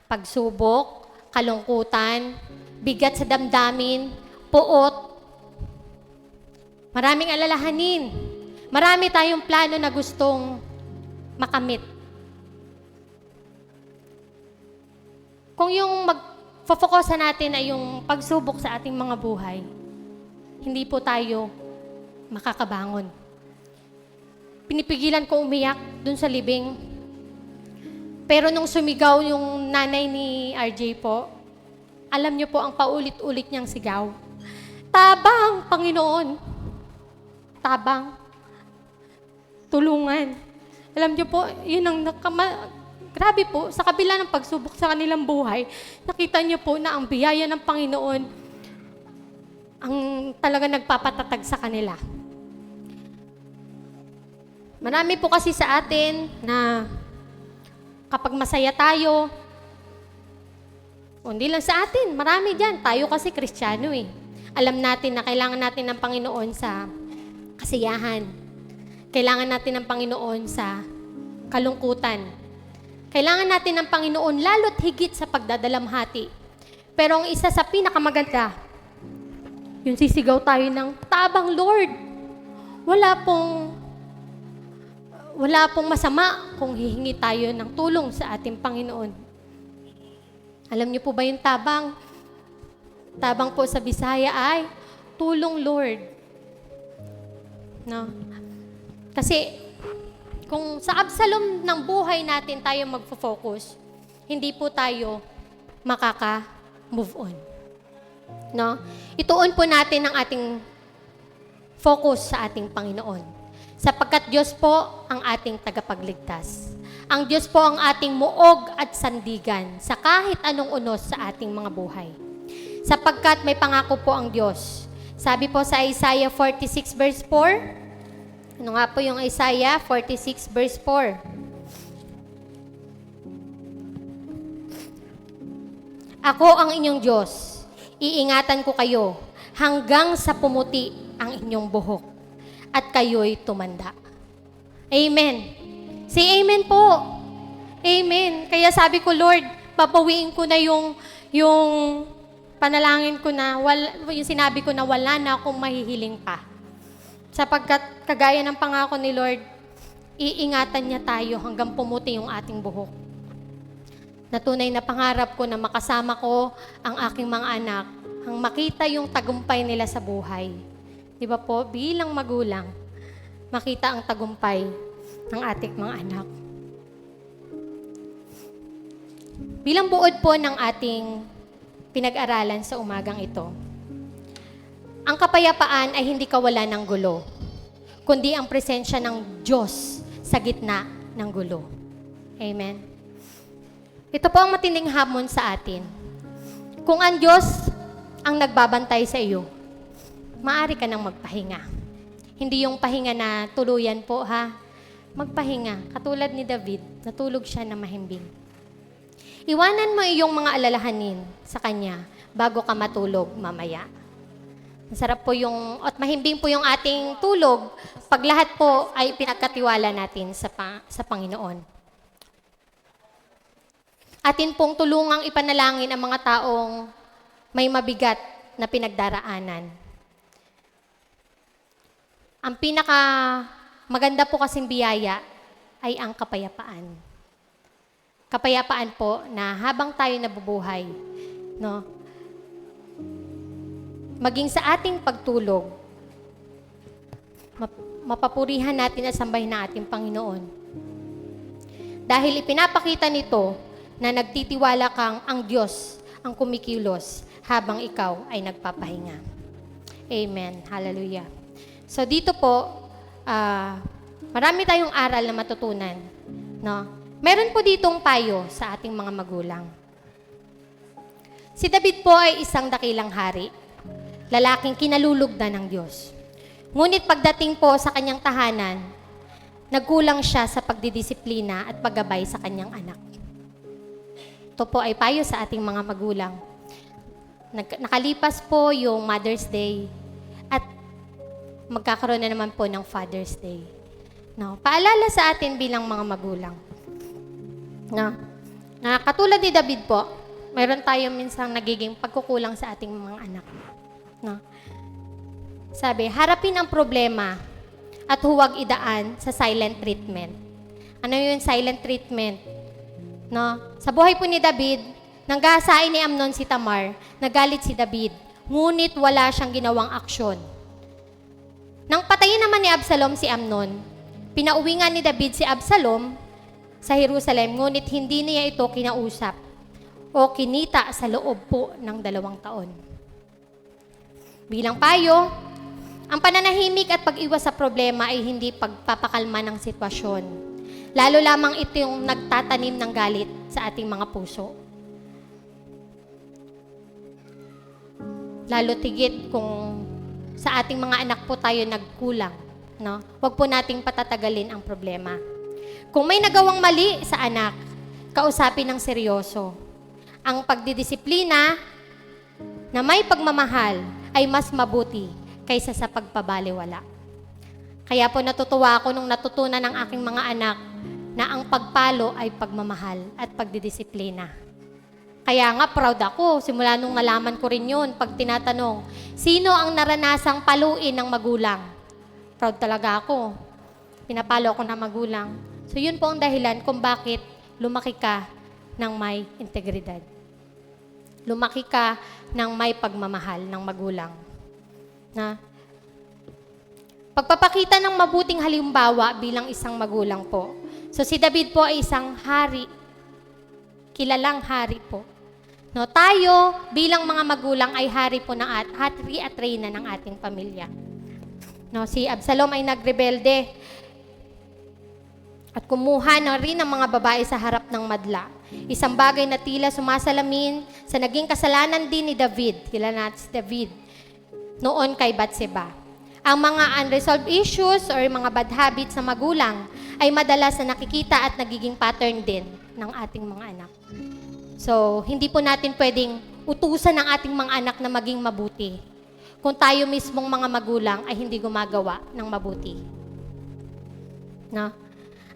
pagsubok, kalungkutan, bigat sa damdamin, puot, maraming alalahanin. Marami tayong plano na gustong makamit. Kung yung mag-focusan natin ay yung pagsubok sa ating mga buhay, hindi po tayo makakabangon. Pinipigilan ko umiyak dun sa libing. Pero nung sumigaw yung nanay ni RJ po, alam niyo po ang paulit-ulit niyang sigaw. Tabang, Panginoon. Tabang. Tulungan. Alam niyo po, yun ang grabe po, sa kabila ng pagsubok sa kanilang buhay, nakita niyo po na ang biyaya ng Panginoon ang talaga nagpapatatag sa kanila. Marami po kasi sa atin na kapag masaya tayo, hindi lang sa atin, marami dyan. Tayo kasi Kristiyano eh. Alam natin na kailangan natin ng Panginoon sa kasiyahan. Kailangan natin ng Panginoon sa kalungkutan. Kailangan natin ng Panginoon lalo't higit sa pagdadalamhati. Pero ang isa sa pinakamaganda, yung sisigaw tayo ng tabang Lord. Wala pong masama kung hihingi tayo ng tulong sa ating Panginoon. Alam niyo po ba yung tabang? Tabang po sa Bisaya ay, tulong Lord. No? Kasi, kung sa Absalom ng buhay natin tayo magfo-focus, hindi po tayo makaka-move on. No? Ituon po natin ang ating focus sa ating Panginoon. Sapagkat Diyos po ang ating tagapagligtas. Ang Diyos po ang ating muog at sandigan sa kahit anong unos sa ating mga buhay. Sapagkat may pangako po ang Diyos. Sabi po sa Isaiah 46 verse 4, ano nga po yung Isaiah 46 verse 4? Ako ang inyong Diyos. Iingatan ko kayo hanggang sa pumuti ang inyong buhok at kayo'y tumanda. Amen. Say amen po. Amen. Kaya sabi ko, Lord, papawiin ko na yung panalangin ko na, yung sinabi ko na wala na akong mahihiling pa. Sapagkat kagaya ng pangako ni Lord, iingatan niya tayo hanggang pumuti yung ating buhok. Natunay na pangarap ko na makasama ko ang aking mga anak, ang makita yung tagumpay nila sa buhay. Di ba po, bilang magulang, makita ang tagumpay ng ating mga anak. Bilang buod po ng ating pinag-aralan sa umagang ito, ang kapayapaan ay hindi kawalan ng gulo, kundi ang presensya ng Diyos sa gitna ng gulo. Amen. Ito po ang matinding hamon sa atin. Kung ang Diyos ang nagbabantay sa iyo, maaari ka nang magpahinga. Hindi yung pahinga na tuluyan po ha. Magpahinga. Katulad ni David, natulog siya na mahimbing. Iwanan mo iyong mga alalahanin sa Kanya bago ka matulog mamaya. Masarap po at mahimbing po yung ating tulog pag lahat po ay pinagkatiwala natin sa Panginoon. Atin pong tulungang ipanalangin ang mga taong may mabigat na pinagdaraanan. Ang pinaka maganda po kasing biyaya ay ang kapayapaan. Kapayapaan po na habang tayo nabubuhay, no? Maging sa ating pagtulog, mapapurihan natin at sambahin na ating Panginoon. Dahil ipinapakita nito na nagtitiwala kang ang Diyos ang kumikilos habang ikaw ay nagpapahinga. Amen. Hallelujah. So dito po, marami tayong aral na matutunan. No? Meron po ditong payo sa ating mga magulang. Si David po ay isang dakilang hari, lalaking kinalulugdan ng Diyos. Ngunit pagdating po sa kanyang tahanan, nagkulang siya sa pagdidisiplina at paggabay sa kanyang anak. Ito po ay payo sa ating mga magulang. Nakalipas po yung Mother's Day at magkakaroon na naman po ng Father's Day. No, paalala sa atin bilang mga magulang. No, na katulad ni David po, mayroon tayong minsang nagiging pagkukulang sa ating mga anak. No? Sabi, harapin ang problema at huwag idaan sa silent treatment. Ano yung silent treatment? No? Sa buhay po ni David, nanggahasain ni Amnon si Tamar, nagalit si David, ngunit wala siyang ginawang aksyon. Nang patayin naman ni Absalom si Amnon, pinauwi nga ni David si Absalom sa Jerusalem, ngunit hindi niya ito kinausap o kinita sa loob po ng 2 taon. Bilang payo, ang pananahimik at pag-iwas sa problema ay hindi pagpapakalma ng sitwasyon. Lalo lamang ito yung nagtatanim ng galit sa ating mga puso. Lalo tigit kung sa ating mga anak po tayo nagkulang. No? Huwag po nating patatagalin ang problema. Kung may nagawang mali sa anak, kausapin ng seryoso. Ang pagdidisiplina na may pagmamahal ay mas mabuti kaysa sa pagpabaliwala. Kaya po natutuwa ako nung natutunan ng aking mga anak na ang pagpalo ay pagmamahal at pagdidisiplina. Kaya nga proud ako, simula nung nalaman ko rin yun, pag tinatanong, sino ang naranasang paluin ng magulang? Proud talaga ako. Pinapalo ako ng magulang. So yun po ang dahilan kung bakit lumaki ka ng may integridad. Lumaki ka ng may pagmamahal ng magulang. Na pagpapakita ng mabuting halimbawa bilang isang magulang po. So si David po ay isang hari. Kilalang hari po. No, tayo bilang mga magulang ay hari po ng hari at reyna ng ating pamilya. No, si Absalom ay nagrebelde at kumuha na rin ng mga babae sa harap ng madla. Isang bagay na tila sumasalamin sa naging kasalanan din ni David. Kilala natin si David noon kay Batseba. Ang mga unresolved issues or mga bad habits sa magulang ay madalas na nakikita at nagiging pattern din ng ating mga anak. So, hindi po natin pwedeng utusan ng ating mga anak na maging mabuti kung tayo mismong mga magulang ay hindi gumagawa ng mabuti. No?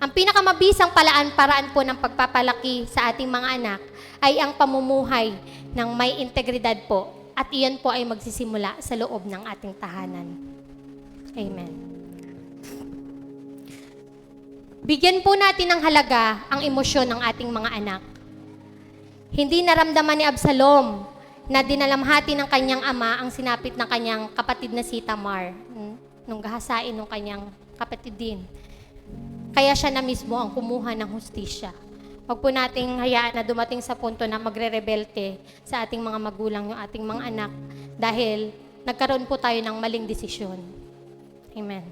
Ang pinakamabisang paraan po ng pagpapalaki sa ating mga anak ay ang pamumuhay ng may integridad po at iyan po ay magsisimula sa loob ng ating tahanan. Amen. Bigyan po natin ng halaga ang emosyon ng ating mga anak. Hindi naramdaman ni Absalom na dinalamhati ng kanyang ama ang sinapit ng kanyang kapatid na si Tamar nung gahasain ng kanyang kapatid din. Kaya siya na mismo ang kumuha ng hustisya. Huwag po nating hayaan na dumating sa punto na magre-rebelte sa ating mga magulang, yung ating mga anak, dahil nagkaroon po tayo ng maling desisyon. Amen.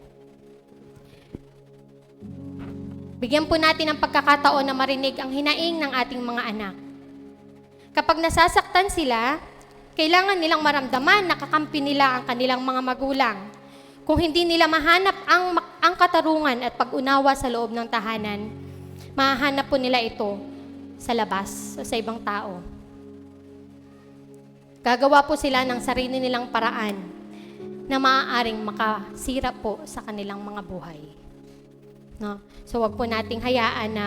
Bigyan po natin ng pagkakataon na marinig ang hinaing ng ating mga anak. Kapag nasasaktan sila, kailangan nilang maramdaman na kakampi nila ang kanilang mga magulang. Kung hindi nila mahanap ang katarungan at pag-unawa sa loob ng tahanan, mahahanap po nila ito sa labas o sa ibang tao. Gagawa po sila ng sarili nilang paraan na maaaring makasira po sa kanilang mga buhay. No? So wag po nating hayaan na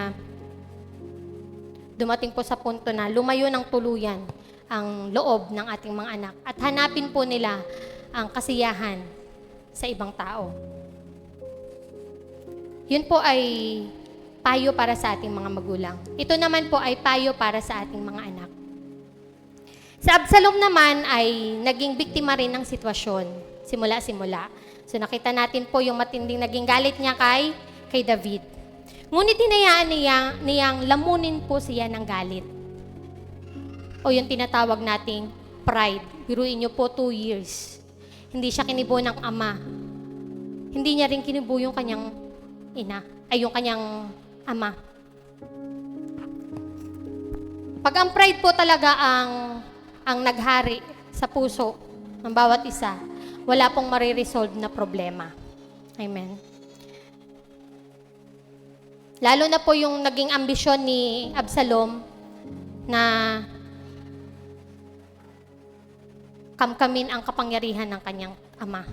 dumating po sa punto na lumayo ng tuluyan ang loob ng ating mga anak at hanapin po nila ang kasiyahan sa ibang tao. Yun po ay payo para sa ating mga magulang. Ito naman po ay payo para sa ating mga anak. Sa Absalom naman ay naging biktima rin ng sitwasyon, simula-simula. So nakita natin po yung matinding naging galit niya kay David. Ngunit hinayaan niyang lamunin po siya ng galit. O yung tinatawag nating pride. Biruin niyo po 2 years. Hindi siya kinibo ng ama. Hindi niya rin kinibo yung kanyang yung kanyang ama. Pag ang pride po talaga ang naghari sa puso ng bawat isa, wala pong mariresolve na problema. Amen. Lalo na po yung naging ambisyon ni Absalom na kamkamin ang kapangyarihan ng kanyang ama.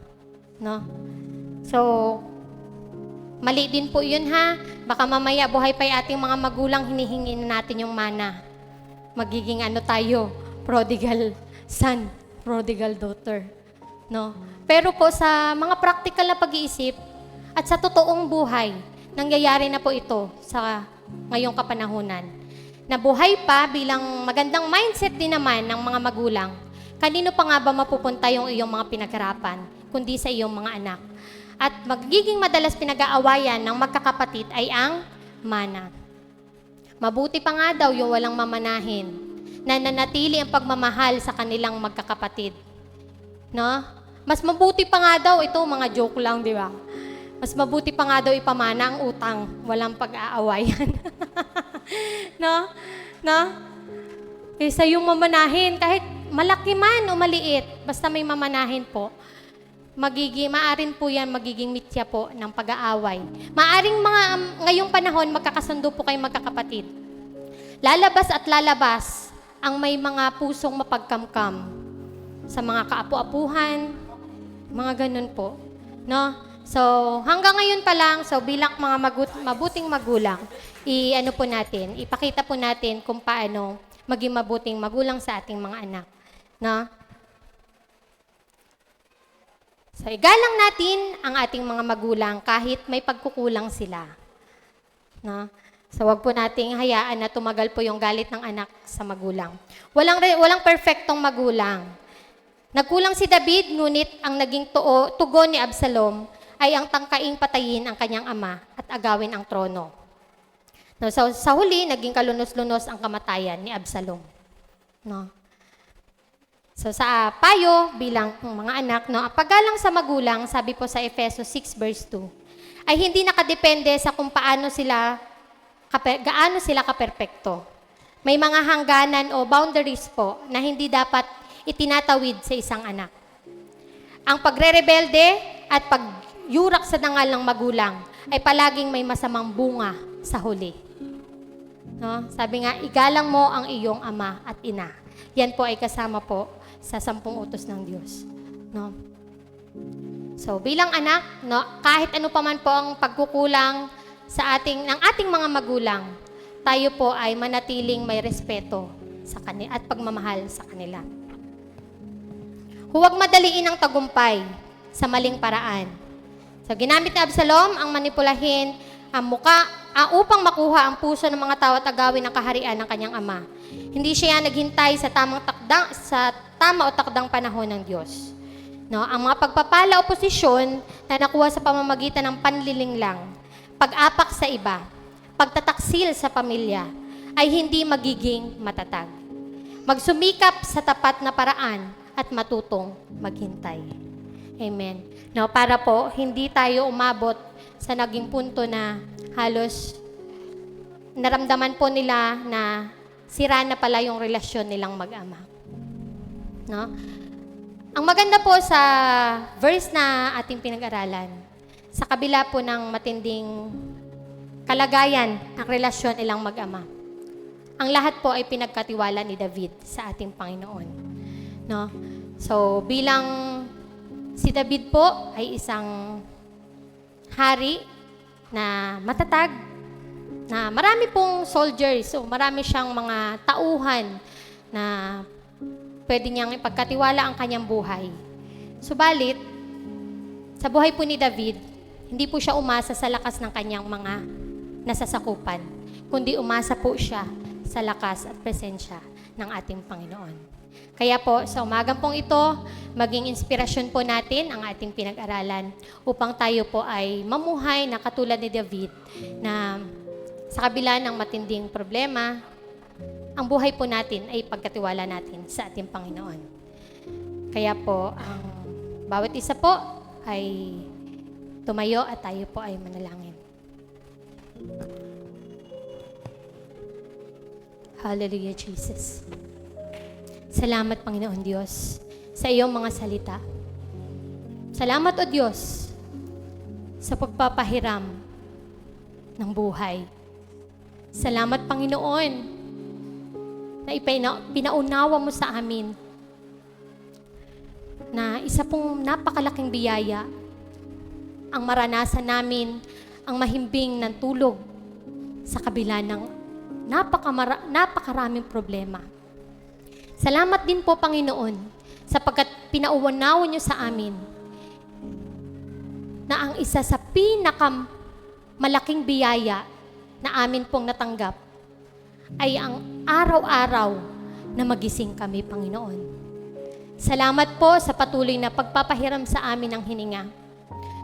No? So, mali din po yun ha. Baka mamaya buhay pa yung ating mga magulang, hinihingi na natin yung mana. Magiging tayo, prodigal son, prodigal daughter. No? Pero po sa mga practical na pag-iisip, At sa totoong buhay, nangyayari na po ito sa ngayong kapanahunan. Nabuhay pa bilang magandang mindset din naman ng mga magulang. Kanino pa nga ba mapupunta yung iyong mga pinaghirapan, kundi sa iyong mga anak? At magiging madalas pinag-aawayan ng magkakapatid ay ang mana. Mabuti pa nga daw yung walang mamanahin, na nanatili ang pagmamahal sa kanilang magkakapatid. No? Mas mabuti pa nga daw, ito mga joke lang, di ba? Mas mabuti pa nga daw ipamana ang utang, walang pag-aawayan. No? No? Kaysa yung mamanahin, kahit malaki man o maliit, basta may mamanahin po, maaring po yan magiging mitya po ng pag-aaway. Maaring ngayong panahon, magkakasundo po kayong magkakapatid. Lalabas at lalabas ang may mga pusong mapagkamkam sa mga kaapu-apuhan, mga ganun po. No? So, hanggang ngayon pa lang, so bilang mga mabuting magulang, ipakita po natin kung paano maging mabuting magulang sa ating mga anak. No? So, igalang natin ang ating mga magulang kahit may pagkukulang sila. No? So, wag po nating hayaan na tumagal po yung galit ng anak sa magulang. Walang perfectong magulang. Nagkulang si David, ngunit ang naging tugon ni Absalom ay ang tangkaing patayin ang kanyang ama at agawin ang trono. No, so, sa huli, naging kalunos-lunos ang kamatayan ni Absalom. No? So sa payo bilang mga anak, no, paggalang sa magulang, sabi po sa Efeso 6 verse 2, ay hindi nakadepende sa kung gaano sila kaperpekto. May mga hangganan o boundaries po na hindi dapat itinatawid sa isang anak. Ang pagre-rebelde at pagyurak sa dangal ng magulang ay palaging may masamang bunga sa huli. No? Sabi nga, igalang mo ang iyong ama at ina. Yan po ay kasama po sa 10 utos ng Diyos. No? So, bilang anak, no, kahit ano pa man po ang pagkukulang ng ating mga magulang, tayo po ay manatiling may respeto sa kanila at pagmamahal sa kanila. Huwag madaliin ang tagumpay sa maling paraan. So, ginamit ni Absalom ang manipulahin ang upang makuha ang puso ng mga tao at agawin ang kaharian ng kanyang ama. Hindi siya naghintay sa tama o takdang panahon ng Diyos. No, ang mga pagpapala o posisyon na nakuha sa pamamagitan ng panlilinglang, pag-apak sa iba, pagtataksil sa pamilya, ay hindi magiging matatag. Magsumikap sa tapat na paraan at matutong maghintay. Amen. No, para po hindi tayo umabot sa naging punto na halos naramdaman po nila na sira na pala yung relasyon nilang mag-ama. No? Ang maganda po sa verse na ating pinag-aralan, sa kabila po ng matinding kalagayan ng relasyon nilang mag-ama, ang lahat po ay pinagkatiwala ni David sa ating Panginoon. No? So, bilang si David po ay isang hari na matatag, na marami pong soldiers, so marami siyang mga tauhan na pwede niyang ipagkatiwala ang kanyang buhay. Subalit, sa buhay po ni David, hindi po siya umasa sa lakas ng kanyang mga nasasakupan, kundi umasa po siya sa lakas at presensya ng ating Panginoon. Kaya po, sa umagang pong ito, maging inspirasyon po natin ang ating pinag-aralan upang tayo po ay mamuhay na katulad ni David na sa kabila ng matinding problema, ang buhay po natin ay pagkatiwala natin sa ating Panginoon. Kaya po, ang bawat isa po ay tumayo at tayo po ay manalangin. Hallelujah, Jesus. Salamat, Panginoon Diyos, sa iyong mga salita. Salamat, O Diyos, sa pagpapahiram ng buhay. Salamat, Panginoon, na pinaunawa mo sa amin na isa pong napakalaking biyaya ang maranasan namin ang mahimbing ng tulog sa kabila ng napakaraming problema. Salamat din po, Panginoon, sapagkat pinauwanaw niyo sa amin na ang isa sa malaking biyaya na amin pong natanggap ay ang araw-araw na magising kami, Panginoon. Salamat po sa patuloy na pagpapahiram sa amin ng hininga.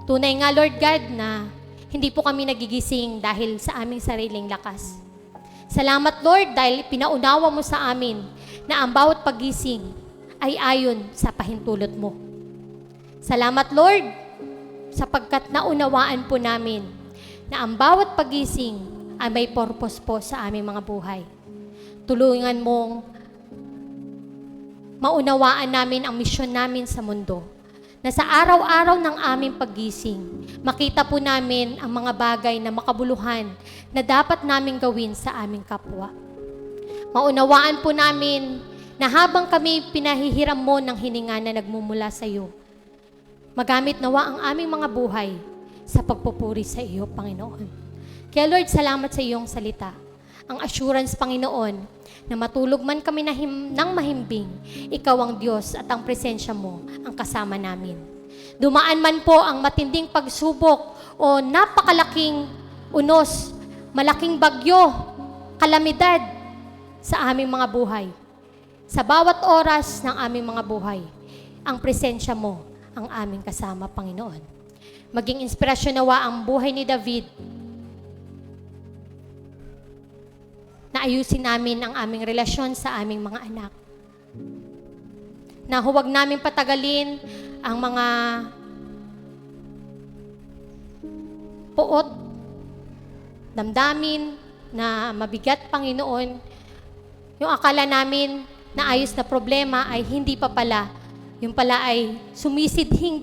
Tunay nga, Lord God, na hindi po kami nagigising dahil sa aming sariling lakas. Salamat, Lord, dahil pinaunawa mo sa amin na ang bawat pagising ay ayon sa pahintulot mo. Salamat, Lord, sapagkat naunawaan po namin na ang bawat pagising ay may purpose po sa aming mga buhay. Tulungan mong maunawaan namin ang misyon namin sa mundo, na sa araw-araw ng aming paggising, makita po namin ang mga bagay na makabuluhan na dapat namin gawin sa aming kapwa. Maunawaan po namin na habang kami pinahihiram mo ng hininga na nagmumula sa iyo, magamit nawa ang aming mga buhay sa pagpupuri sa iyo, Panginoon. Kaya Lord, salamat sa iyong salita. Ang assurance, Panginoon, na matulog man kami ng mahimbing, ikaw ang Diyos at ang presensya mo ang kasama namin. Dumaan man po ang matinding pagsubok o napakalaking unos, malaking bagyo, kalamidad sa aming mga buhay. Sa bawat oras ng aming mga buhay, ang presensya mo ang aming kasama, Panginoon. Maging inspirasyon nawa ang buhay ni David na ayusin namin ang aming relasyon sa aming mga anak. Na huwag namin patagalin ang mga puot, damdamin na mabigat, Panginoon. Yung akala namin na ayos na problema ay hindi pa pala. Yung pala ay sumisidhing